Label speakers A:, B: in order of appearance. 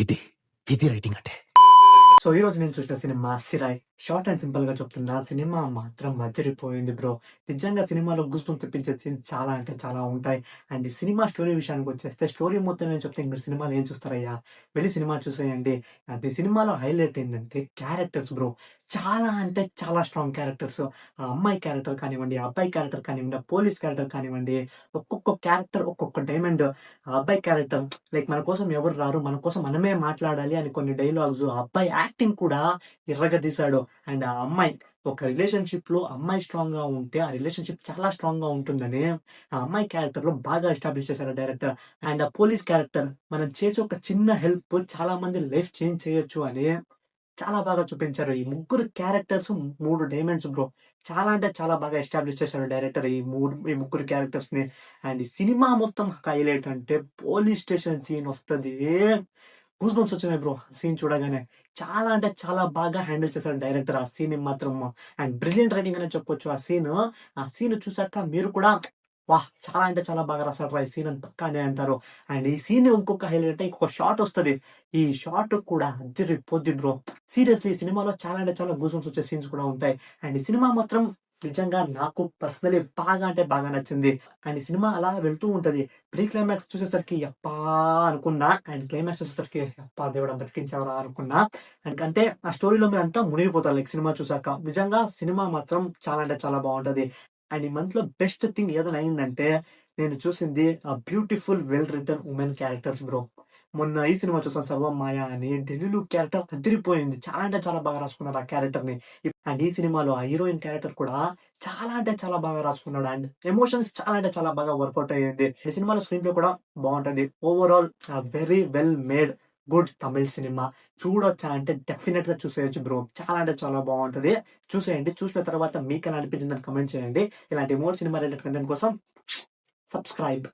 A: ఇది ఇది రైటింగ్ అంటే.
B: సో ఈ రోజు నేను చూసిన cinema 'Sirai'. Short and simple గా చెప్తున్నా, సినిమా మాత్రం అదిరిపోయింది బ్రో. నిజంగా సినిమాలో గూస్‌బంప్స్ తెప్పించే సీన్స్ చాలా అంటే చాలా ఉంటాయి. అండ్ ఈ సినిమా స్టోరీ విషయానికి వచ్చేస్తే, స్టోరీ మొత్తం నేను చెప్తే మీరు సినిమాలో ఏం చూస్తారయ్యా? వెళ్లి సినిమా చూసేయండి. అంటే ఈ సినిమాలో హైలైట్ ఏందంటే క్యారెక్టర్స్ బ్రో. చాలా అంటే చాలా స్ట్రాంగ్ క్యారెక్టర్స్. ఆ అమ్మాయి క్యారెక్టర్ కానివ్వండి, ఆ అబ్బాయి క్యారెక్టర్ కానివ్వండి, ఆ పోలీస్ క్యారెక్టర్ కానివ్వండి, ఒక్కొక్క క్యారెక్టర్ ఒక్కొక్క డైమండ్. ఆ అబ్బాయి క్యారెక్టర్ లైక్ మన కోసం ఎవరు రారు, మన కోసం మనమే మాట్లాడాలి అని కొన్ని డైలాగ్స్. ఆ అబ్బాయి యాక్టింగ్ కూడా ఇర్రగదీశాడు. అండ్ ఆ అమ్మాయి ఒక రిలేషన్‌షిప్‌లో అమ్మాయి స్ట్రాంగ్‌గా ఉంటే, ఆ రిలేషన్‌షిప్ చాలా స్ట్రాంగ్‌గా ఉంటుందని ఆ అమ్మాయి క్యారెక్టర్‌లో బాగా ఎస్టాబ్లిష్ చేశారు డైరెక్టర్. అండ్ ఆ పోలీస్ క్యారెక్టర్ మనం చేసే ఒక చిన్న హెల్ప్ చాలా మంది లైఫ్ చేంజ్ చేయొచ్చు అని చాలా బాగా చూపించారు. ఈ ముగ్గురు క్యారెక్టర్స్ 3 డైమండ్స్ బ్రో. చాలా అంటే చాలా బాగా ఎస్టాబ్లిష్ చేశారు డైరెక్టర్ ఈ ముగ్గురు క్యారెక్టర్స్‌ని. అండ్ ఈ సినిమా మొత్తం హైలైట్ అంటే పోలీస్ స్టేషన్ సీన్ వస్తది. గూస్ బంప్స్ వచ్చినాయి బ్రో సీన్ చూడగానే. చాలా అంటే చాలా బాగా హ్యాండిల్ చేశారు డైరెక్టర్ ఆ సీన్‌ని మాత్రం. అండ్ బ్రిలియంట్ రైటింగ్ అనే చెప్పొచ్చు ఆ సీను. ఆ సీన్ చూసాక మీరు కూడా వాహ్! చాలా అంటే చాలా బాగా రాసాడురా ఈ సీన్ అని పక్కా అంటారు. అండ్ ఈ సీన్ ఇంకొక హైలైట్ అంటే ఇంకొక షాట్ వస్తది. ఈ షాట్ కూడా అదిరిపోద్ది బ్రో. సీరియస్‌లీ ఈ సినిమాలో చాలా అంటే చాలా గూస్ బంప్స్ వచ్చే సీన్స్ కూడా ఉంటాయి. అండ్ ఈ సినిమా మాత్రం నిజంగా నాకు పర్సనల్లీ బాగా అంటే బాగా నచ్చింది. అండ్ ఈ సినిమా అలా వెళ్తూ ఉంటది. ప్రీ క్లైమాక్స్ చూసేసరికి యబ్బా! అనుకున్నా. అండ్ క్లైమాక్స్ చూసేసరికి యబ్బా! దేవుడా బతికించావురా అనుకున్నా. ఎందుకంటే ఆ స్టోరీలో మీరంతా మునిగిపోతారు లైక్ సినిమా చూసాక. నిజంగా సినిమా మాత్రం చాలా అంటే చాలా బావుంటది. అండ్ ఈ మంత్‌లో బెస్ట్ థింగ్ ఏదైనా అయిందంటే, నేను చూసింది ఆ beautiful well written women characters bro. మొన్న ఈ సినిమా చూసాను 'సర్వమాయ' అని. డెలులు క్యారెక్టర్ అదిరిపోయింది. చాలా అంటే చాలా బాగా రాసుకున్నారు ఆ క్యారెక్టర్‌ని. అండ్ ఈ సినిమాలో ఆ హీరోయిన్ క్యారెక్టర్ కూడా చాలా అంటే చాలా బాగా రాసుకున్నాడు. అండ్ ఎమోషన్స్ చాలా అంటే చాలా బాగా వర్కౌట్ అయ్యింది. ఈ సినిమాలో స్క్రీన్ ప్లే కూడా బావుంటది. Overall very well made good Tamil cinema. చూడొచ్చా అంటే డెఫినిట్‌గా చూసేయొచ్చు బ్రో. చాలా అంటే చాలా బావుంటది. చూసేయండి. చూసిన తర్వాత మీకెలా అనిపించిందని కామెంట్ చేయండి. ఇలాంటి మోర్ సినిమా రిలేటెడ్ కంటెంట్ కోసం సబ్స్క్రైబ్.